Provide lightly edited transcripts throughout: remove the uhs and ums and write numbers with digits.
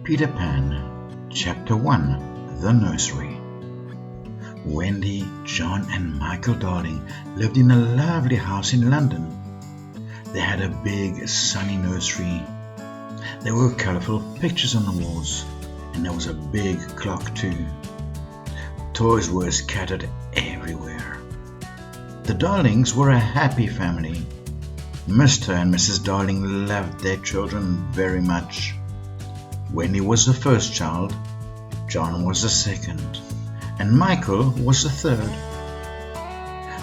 Peter Pan, Chapter 1, The Nursery. Wendy, John and Michael Darling lived in a lovely house in London. They had a big, sunny nursery. There were colourful pictures on the walls, and there was a big clock too. Toys were scattered everywhere. The Darlings were a happy family. Mr. and Mrs. Darling loved their children very much. Wendy was the first child, John was the second, and Michael was the third.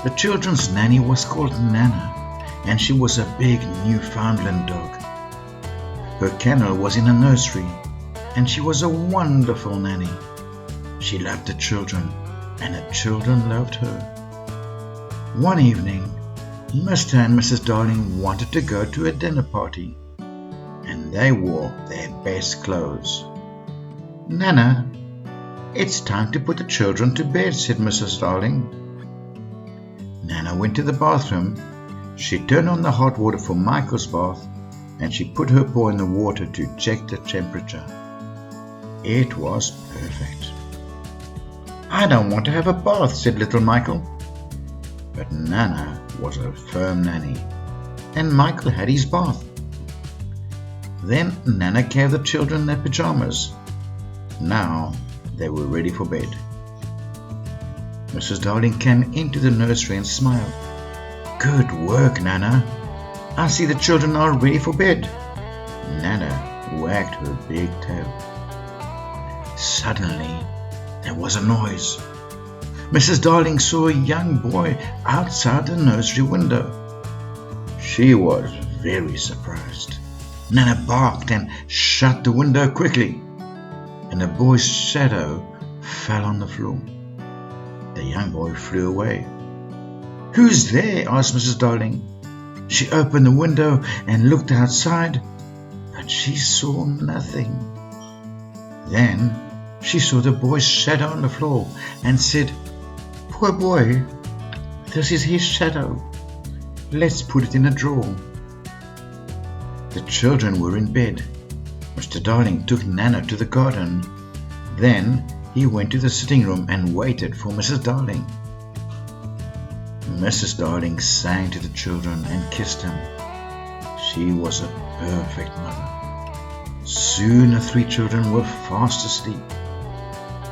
The children's nanny was called Nana, and she was a big Newfoundland dog. Her kennel was in a nursery, and she was a wonderful nanny. She loved the children, and the children loved her. One evening, Mr. and Mrs. Darling wanted to go to a dinner party, and they wore their best clothes. "Nana, it's time to put the children to bed," said Mrs. Darling. Nana went to the bathroom. She turned on the hot water for Michael's bath, and she put her paw in the water to check the temperature. It was perfect. "I don't want to have a bath," said little Michael. But Nana was a firm nanny, and Michael had his bath. Then Nana gave the children their pajamas. Now they were ready for bed. Mrs. Darling came into the nursery and smiled. "Good work, Nana. I see the children are ready for bed." Nana wagged her big tail. Suddenly there was a noise. Mrs. Darling saw a young boy outside the nursery window. She was very surprised. Nana barked and shut the window quickly, and the boy's shadow fell on the floor. The young boy flew away. "Who's there?" asked Mrs. Darling. She opened the window and looked outside, but she saw nothing. Then she saw the boy's shadow on the floor and said, "Poor boy, this is his shadow. Let's put it in a drawer." The children were in bed. Mr. Darling took Nana to the garden. Then he went to the sitting room and waited for Mrs. Darling. Mrs. Darling sang to the children and kissed them. She was a perfect mother. Soon the three children were fast asleep.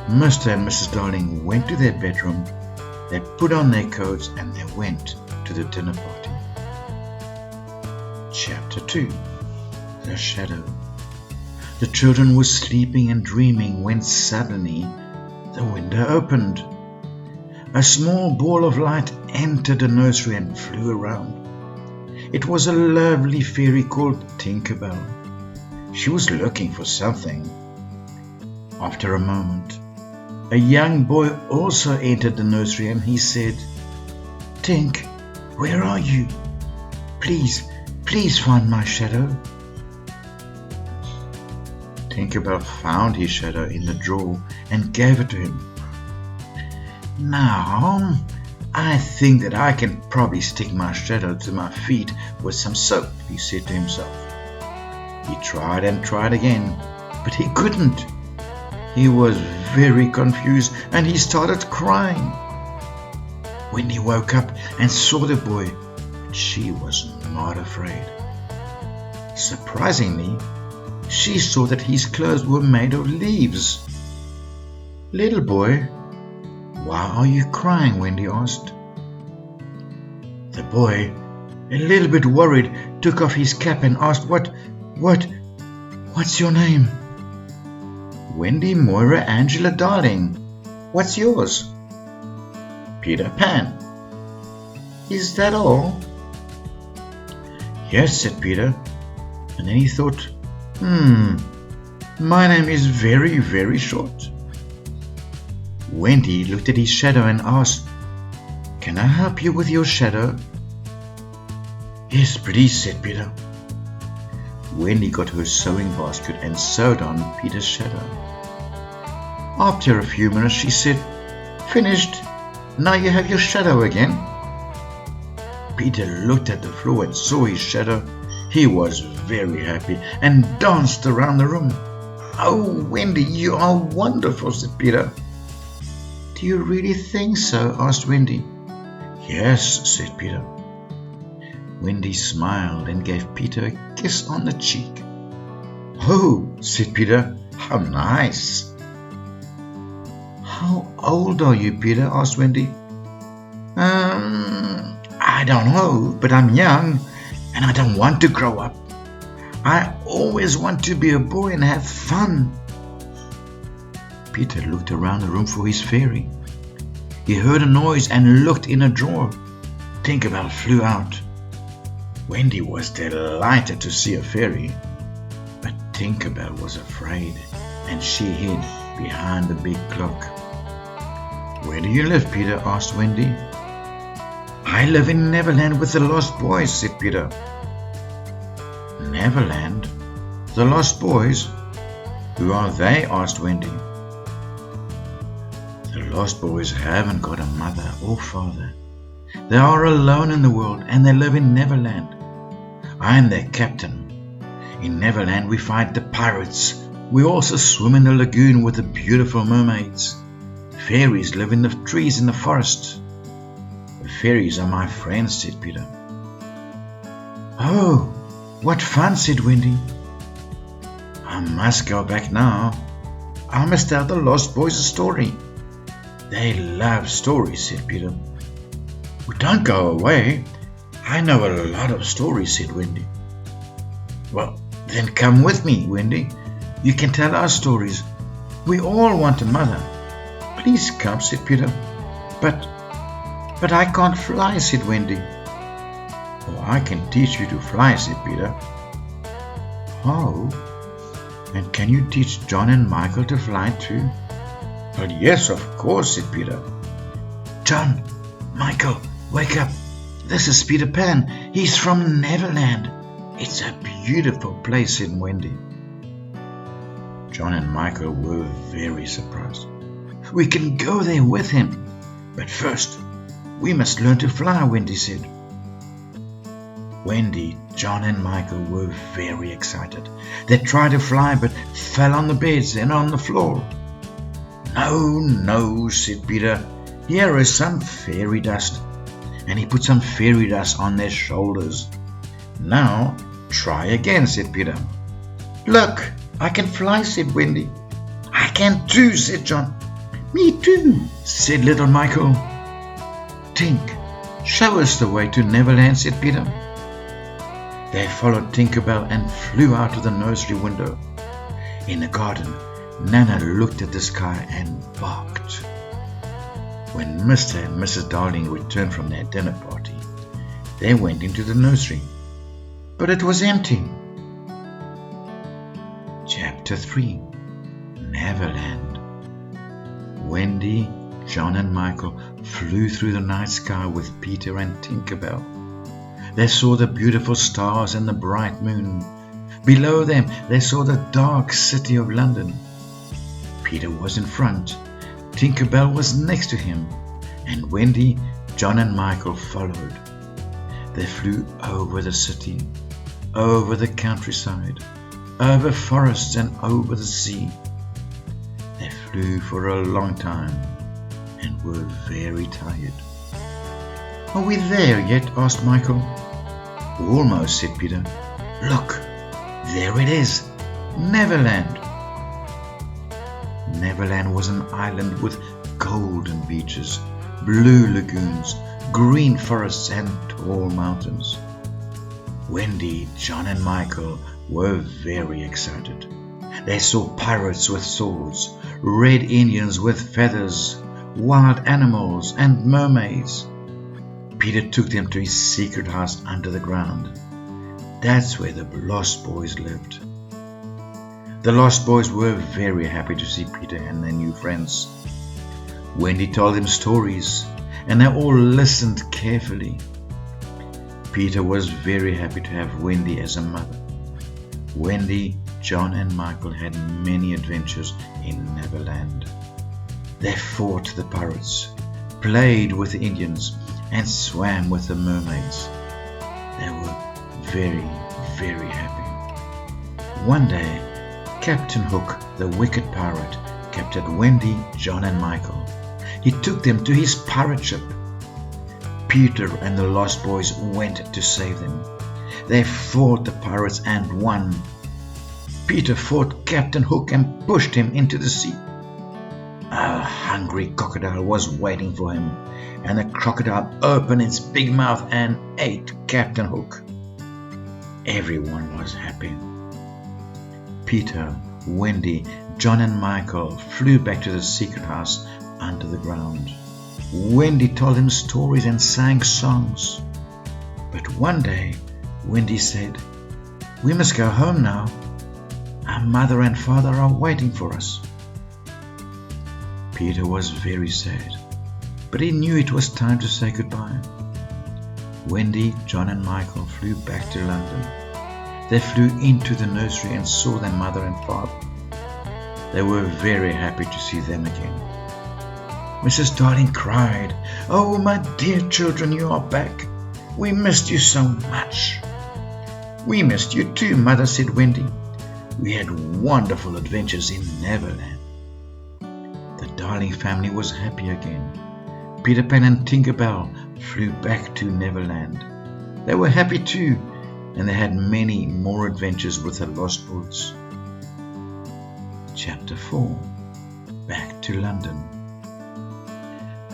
Mr. and Mrs. Darling went to their bedroom. They put on their coats and they went to the dinner party. Chapter 2, The Shadow. The children were sleeping and dreaming when suddenly the window opened. A small ball of light entered the nursery and flew around. It was a lovely fairy called Tinkerbell. She was looking for something. After a moment, a young boy also entered the nursery and he said, "Tink, where are you? Please find my shadow." Tinkerbell found his shadow in the drawer and gave it to him. "Now, I think that I can probably stick my shadow to my feet with some soap," he said to himself. He tried and tried again, but he couldn't. He was very confused and he started crying. Wendy woke up and saw the boy, but she was not afraid. Surprisingly, she saw that his clothes were made of leaves. "Little boy, why are you crying?" Wendy asked. The boy, a little bit worried, took off his cap and asked, What's your name?" "Wendy Moira Angela Darling. What's yours?" "Peter Pan." "Is that all?" "Yes," said Peter. And then he thought, my name is very, very short." Wendy looked at his shadow and asked, "Can I help you with your shadow?" "Yes, please," said Peter. Wendy got her sewing basket and sewed on Peter's shadow. After a few minutes she said, "Finished. Now you have your shadow again." Peter looked at the floor and saw his shadow. He was very happy and danced around the room. "Oh, Wendy, you are wonderful," said Peter. "Do you really think so?" asked Wendy. "Yes," said Peter. Wendy smiled and gave Peter a kiss on the cheek. "Oh," said Peter, "how nice." "How old are you, Peter?" asked Wendy. I don't know, but I'm young and I don't want to grow up. I always want to be a boy and have fun." Peter looked around the room for his fairy. He heard a noise and looked in a drawer. Tinkerbell flew out. Wendy was delighted to see a fairy, but Tinkerbell was afraid and she hid behind the big clock. "Where do you live, Peter?" asked Wendy. "I live in Neverland with the Lost Boys," said Peter. "Neverland? The Lost Boys? Who are they?" asked Wendy. "The Lost Boys haven't got a mother or father. They are alone in the world and they live in Neverland. I am their captain. In Neverland we fight the pirates. We also swim in the lagoon with the beautiful mermaids. Fairies live in the trees in the forest." "The fairies are my friends," said Peter. "Oh, what fun," said Wendy. "I must go back now. I must tell the Lost Boys a story." "They love stories," said Peter. "Well, don't go away. I know a lot of stories," said Wendy. "Well, then come with me, Wendy. You can tell us stories. We all want a mother." "Please come," said Peter. But I can't fly," said Wendy. "Oh, I can teach you to fly," said Peter. "Oh, and can you teach John and Michael to fly too?" "But yes, of course," said Peter. "John, Michael, wake up. This is Peter Pan. He's from Neverland. It's a beautiful place," said Wendy. John and Michael were very surprised. "We can go there with him. But first, we must learn to fly," Wendy said. Wendy, John and Michael were very excited. They tried to fly but fell on the beds and on the floor. "No, no," said Peter. "Here is some fairy dust." And he put some fairy dust on their shoulders. "Now try again," said Peter. "Look, I can fly," said Wendy. "I can too," said John. "Me too," said little Michael. "Tink, show us the way to Neverland," said Peter. They followed Tinkerbell and flew out of the nursery window. In the garden, Nana looked at the sky and barked. When Mr. and Mrs. Darling returned from their dinner party, they went into the nursery, but it was empty. Chapter 3. Neverland. Wendy, John and Michael flew through the night sky with Peter and Tinkerbell. They saw the beautiful stars and the bright moon. Below them they saw the dark city of London. Peter was in front, Tinkerbell was next to him, and Wendy, John and Michael followed. They flew over the city, over the countryside, over forests and over the sea. They flew for a long time and were very tired. "Are we there yet?" asked Michael. "Almost," said Peter. "Look, there it is, Neverland." Neverland was an island with golden beaches, blue lagoons, green forests and tall mountains. Wendy, John and Michael were very excited. They saw pirates with swords, red Indians with feathers, wild animals and mermaids. Peter took them to his secret house under the ground. That's where the Lost Boys lived. The Lost Boys were very happy to see Peter and their new friends. Wendy told them stories, and they all listened carefully. Peter was very happy to have Wendy as a mother. Wendy, John and Michael had many adventures in Neverland. They fought the pirates, played with the Indians, and swam with the mermaids. They were very, very happy. One day, Captain Hook, the wicked pirate, captured Wendy, John and Michael. He took them to his pirate ship. Peter and the Lost Boys went to save them. They fought the pirates and won. Peter fought Captain Hook and pushed him into the sea. A hungry crocodile was waiting for him, and the crocodile opened its big mouth and ate Captain Hook. Everyone was happy. Peter, Wendy, John and Michael flew back to the secret house under the ground. Wendy told them stories and sang songs. But one day, Wendy said, "We must go home now. Our mother and father are waiting for us." Peter was very sad, but he knew it was time to say goodbye. Wendy, John and Michael flew back to London. They flew into the nursery and saw their mother and father. They were very happy to see them again. Mrs. Darling cried, "Oh, my dear children, you are back. We missed you so much." "We missed you too, Mother," said Wendy. "We had wonderful adventures in Neverland." The Darling family was happy again. Peter Pan and Tinker Bell flew back to Neverland. They were happy too, and they had many more adventures with the Lost Boys. Chapter 4. Back to London.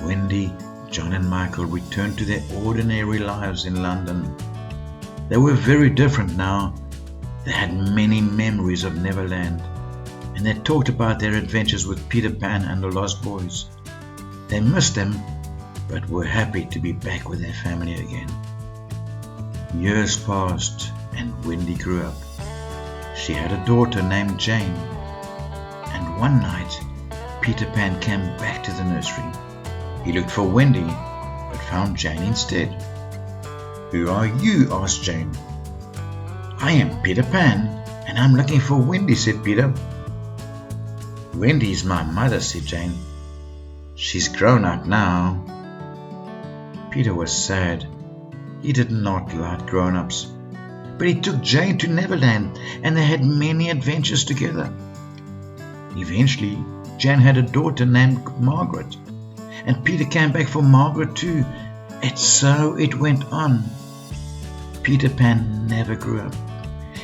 Wendy, John and Michael returned to their ordinary lives in London. They were very different now. They had many memories of Neverland, and they talked about their adventures with Peter Pan and the Lost Boys. They missed them, but were happy to be back with their family again. Years passed, and Wendy grew up. She had a daughter named Jane, and one night Peter Pan came back to the nursery. He looked for Wendy, but found Jane instead. "Who are you?" asked Jane. "I am Peter Pan, and I'm looking for Wendy," said Peter. "Wendy's my mother," said Jane. "She's grown up now." Peter was sad. He did not like grown-ups. But he took Jane to Neverland, and they had many adventures together. Eventually, Jane had a daughter named Margaret, and Peter came back for Margaret too, and so it went on. Peter Pan never grew up.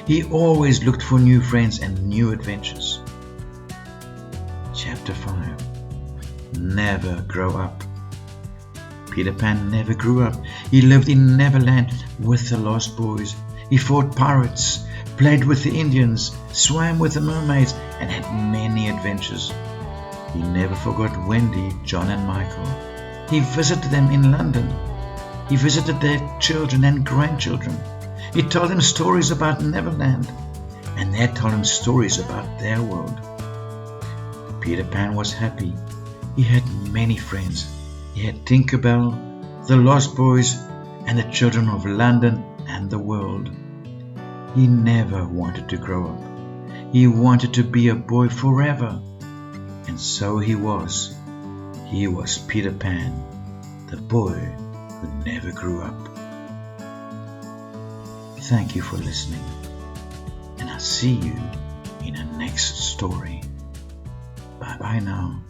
He always looked for new friends and new adventures. Chapter 5. Never grow up. Peter Pan never grew up. He lived in Neverland with the Lost Boys. He fought pirates, played with the Indians, swam with the mermaids, and had many adventures. He never forgot Wendy, John and Michael. He visited them in London. He visited their children and grandchildren. He told them stories about Neverland, and they told him stories about their world. Peter Pan was happy. He had many friends. He had Tinker Bell, the Lost Boys, and the children of London and the world. He never wanted to grow up. He wanted to be a boy forever. And so he was. He was Peter Pan, the boy who never grew up. Thank you for listening, and I'll see you in the next story. Bye bye now.